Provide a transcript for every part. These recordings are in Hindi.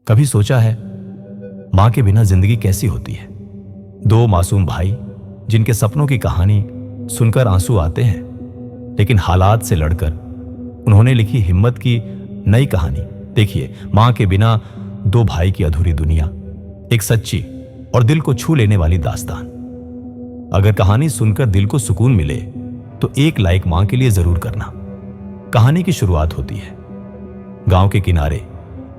कभी सोचा है मां के बिना जिंदगी कैसी होती है? दो मासूम भाई जिनके सपनों की कहानी सुनकर आंसू आते हैं, लेकिन हालात से लड़कर उन्होंने लिखी हिम्मत की नई कहानी। देखिए, मां के बिना दो भाई की अधूरी दुनिया, एक सच्ची और दिल को छू लेने वाली दास्तान। अगर कहानी सुनकर दिल को सुकून मिले तो एक लाइक मां के लिए जरूर करना। कहानी की शुरुआत होती है। गांव के किनारे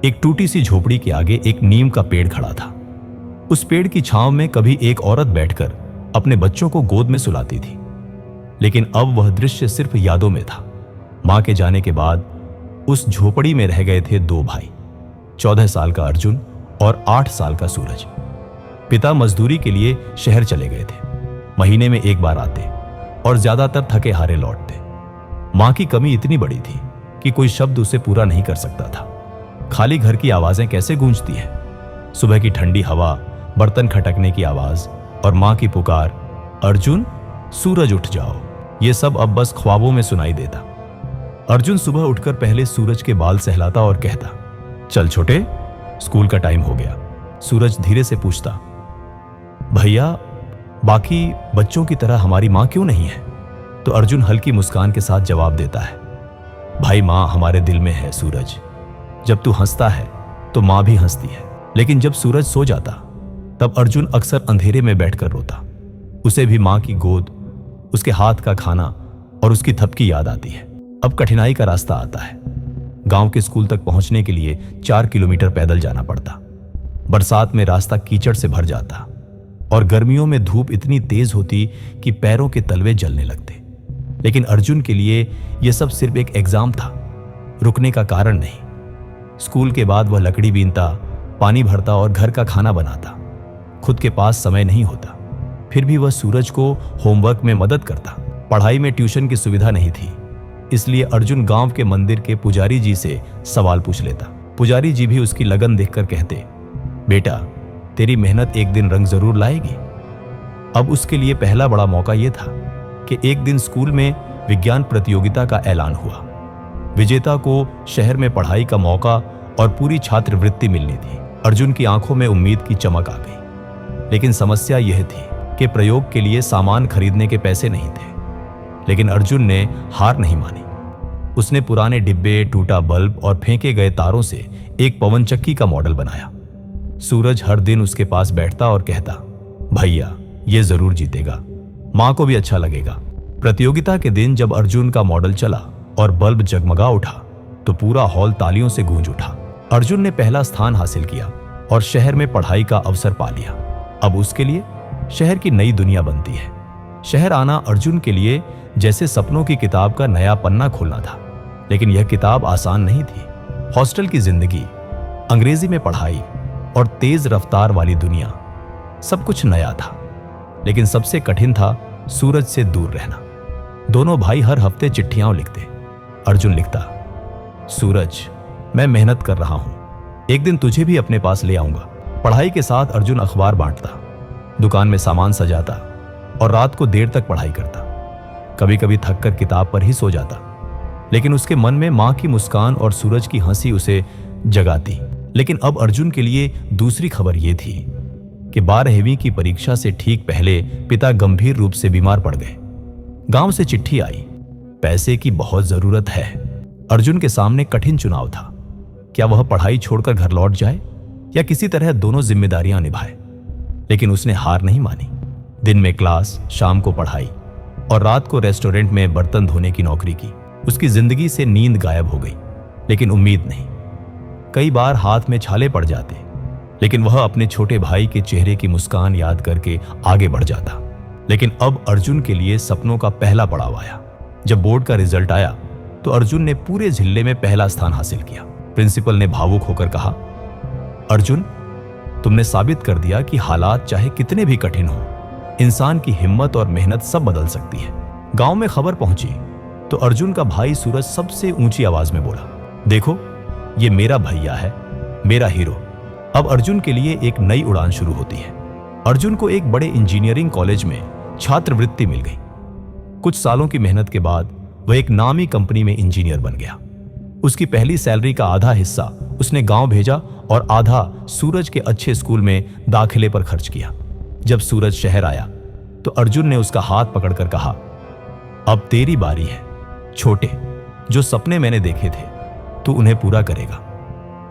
एक टूटी सी झोपड़ी के आगे एक नीम का पेड़ खड़ा था। उस पेड़ की छांव में कभी एक औरत बैठकर अपने बच्चों को गोद में सुलाती थी, लेकिन अब वह दृश्य सिर्फ यादों में था। मां के जाने के बाद उस झोपड़ी में रह गए थे दो भाई, 14 साल का अर्जुन और 8 साल का सूरज। पिता मजदूरी के लिए शहर चले गए थे। महीने में एक बार आते और ज्यादातर थके हारे लौटते। मां की कमी इतनी बड़ी थी कि कोई शब्द उसे पूरा नहीं कर सकता था। खाली घर की आवाजें कैसे गूंजती है, सुबह की ठंडी हवा, बर्तन खटकने की आवाज और मां की पुकार, अर्जुन सूरज उठ जाओ, ये सब अब बस ख्वाबों में सुनाई देता। अर्जुन सुबह उठकर पहले सूरज के बाल सहलाता और कहता, चल छोटे, स्कूल का टाइम हो गया। सूरज धीरे से पूछता, भैया बाकी बच्चों की तरह हमारी मां क्यों नहीं है? तो अर्जुन हल्की मुस्कान के साथ जवाब देता है, भाई मां हमारे दिल में है सूरज। जब तू हंसता है तो मां भी हंसती है। लेकिन जब सूरज सो जाता तब अर्जुन अक्सर अंधेरे में बैठकर रोता। उसे भी मां की गोद, उसके हाथ का खाना और उसकी थपकी याद आती है। अब कठिनाई का रास्ता आता है। गांव के स्कूल तक पहुंचने के लिए 4 किलोमीटर पैदल जाना पड़ता। बरसात में रास्ता कीचड़ से भर जाता और गर्मियों में धूप इतनी तेज होती कि पैरों के तलवे जलने लगते। लेकिन अर्जुन के लिए यह सब सिर्फ एक एग्जाम था, रुकने का कारण नहीं। स्कूल के बाद वह लकड़ी बीनता, पानी भरता और घर का खाना बनाता। खुद के पास समय नहीं होता, फिर भी वह सूरज को होमवर्क में मदद करता। पढ़ाई में ट्यूशन की सुविधा नहीं थी, इसलिए अर्जुन गांव के मंदिर के पुजारी जी से सवाल पूछ लेता। पुजारी जी भी उसकी लगन देखकर कहते, बेटा तेरी मेहनत एक दिन रंग जरूर लाएगी। अब उसके लिए पहला बड़ा मौका यह था कि एक दिन स्कूल में विज्ञान प्रतियोगिता का ऐलान हुआ। विजेता को शहर में पढ़ाई का मौका और पूरी छात्रवृत्ति मिलनी थी। अर्जुन की आंखों में उम्मीद की चमक आ गई। लेकिन समस्या यह थी कि प्रयोग के लिए सामान खरीदने के पैसे नहीं थे। लेकिन अर्जुन ने हार नहीं मानी। उसने पुराने डिब्बे, टूटा बल्ब और फेंके गए तारों से एक पवन चक्की का मॉडल बनाया। सूरज हर दिन उसके पास बैठता और कहता, भैया ये जरूर जीतेगा, मां को भी अच्छा लगेगा। प्रतियोगिता के दिन जब अर्जुन का मॉडल चला और बल्ब जगमगा उठा तो पूरा हॉल तालियों से गूंज उठा। अर्जुन ने पहला स्थान हासिल किया और शहर में पढ़ाई का अवसर पा लिया। अब उसके लिए शहर की नई दुनिया बनती है। शहर आना अर्जुन के लिए जैसे सपनों की किताब का नया पन्ना खोलना था। लेकिन यह किताब आसान नहीं थी। हॉस्टल की जिंदगी, अंग्रेजी में पढ़ाई और तेज रफ्तार वाली दुनिया, सब कुछ नया था। लेकिन सबसे कठिन था सूरज से दूर रहना। दोनों भाई हर हफ्ते चिट्ठियां लिखते। अर्जुन लिखता, सूरज मैं मेहनत कर रहा हूं, एक दिन तुझे भी अपने पास ले आऊंगा। पढ़ाई के साथ अर्जुन अखबार बांटता, दुकान में सामान सजाता और रात को देर तक पढ़ाई करता। कभी कभी थककर किताब पर ही सो जाता, लेकिन उसके मन में मां की मुस्कान और सूरज की हंसी उसे जगाती। लेकिन अब अर्जुन के लिए दूसरी खबर यह थी कि 12वीं की परीक्षा से ठीक पहले पिता गंभीर रूप से बीमार पड़ गए। गांव से चिट्ठी आई, पैसे की बहुत जरूरत है। अर्जुन के सामने कठिन चुनाव था। क्या वह पढ़ाई छोड़कर घर लौट जाए या किसी तरह दोनों जिम्मेदारियां निभाए? लेकिन उसने हार नहीं मानी। दिन में क्लास, शाम को पढ़ाई और रात को रेस्टोरेंट में बर्तन धोने की नौकरी की। उसकी जिंदगी से नींद गायब हो गई, लेकिन उम्मीद नहीं। कई बार हाथ में छाले पड़ जाते, लेकिन वह अपने छोटे भाई के चेहरे की मुस्कान याद करके आगे बढ़ जाता। लेकिन अब अर्जुन के लिए सपनों का पहला पड़ाव आया। जब बोर्ड का रिजल्ट आया तो अर्जुन ने पूरे जिले में पहला स्थान हासिल किया। प्रिंसिपल ने भावुक होकर कहा, अर्जुन तुमने साबित कर दिया कि हालात चाहे कितने भी कठिन हो, इंसान की हिम्मत और मेहनत सब बदल सकती है। गांव में खबर पहुंची तो अर्जुन का भाई सूरज सबसे ऊंची आवाज में बोला, देखो ये मेरा भैया है, मेरा हीरो। अब अर्जुन के लिए एक नई उड़ान शुरू होती है। अर्जुन को एक बड़े इंजीनियरिंग कॉलेज में छात्रवृत्ति मिल गई। कुछ सालों की मेहनत के बाद वह एक नामी कंपनी में इंजीनियर बन गया। उसकी पहली सैलरी का आधा हिस्सा उसने गांव भेजा और आधा सूरज के अच्छे स्कूल में दाखिले पर खर्च किया। जब सूरज शहर आया तो अर्जुन ने उसका हाथ पकड़कर कहा, अब तेरी बारी है छोटे, जो सपने मैंने देखे थे तू उन्हें पूरा करेगा।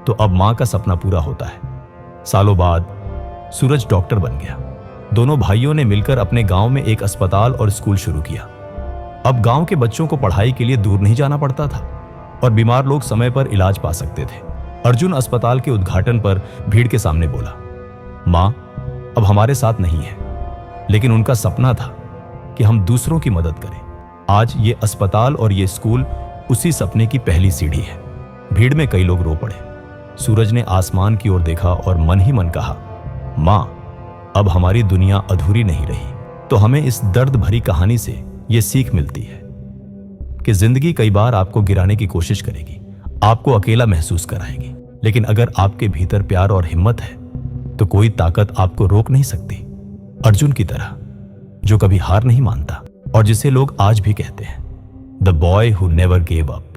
तो अब मां का सपना पूरा होता है। सालों बाद सूरज डॉक्टर बन गया। दोनों भाइयों ने मिलकर अपने गांव में एक अस्पताल और स्कूल शुरू किया। अब गांव के बच्चों को पढ़ाई के लिए दूर नहीं जाना पड़ता था और बीमार लोग समय पर इलाज पा सकते थे। अर्जुन अस्पताल के उद्घाटन पर भीड़ के सामने बोला, मां अब हमारे साथ नहीं है, लेकिन उनका सपना था कि हम दूसरों की मदद करें। आज ये अस्पताल और ये स्कूल उसी सपने की पहली सीढ़ी है। भीड़ में कई लोग रो पड़े। सूरज ने आसमान की ओर देखा और मन ही मन कहा, मां अब हमारी दुनिया अधूरी नहीं रही। तो हमें इस दर्द भरी कहानी से यह सीख मिलती है कि जिंदगी कई बार आपको गिराने की कोशिश करेगी, आपको अकेला महसूस कराएगी, लेकिन अगर आपके भीतर प्यार और हिम्मत है तो कोई ताकत आपको रोक नहीं सकती। अर्जुन की तरह, जो कभी हार नहीं मानता और जिसे लोग आज भी कहते हैं the boy who never gave up.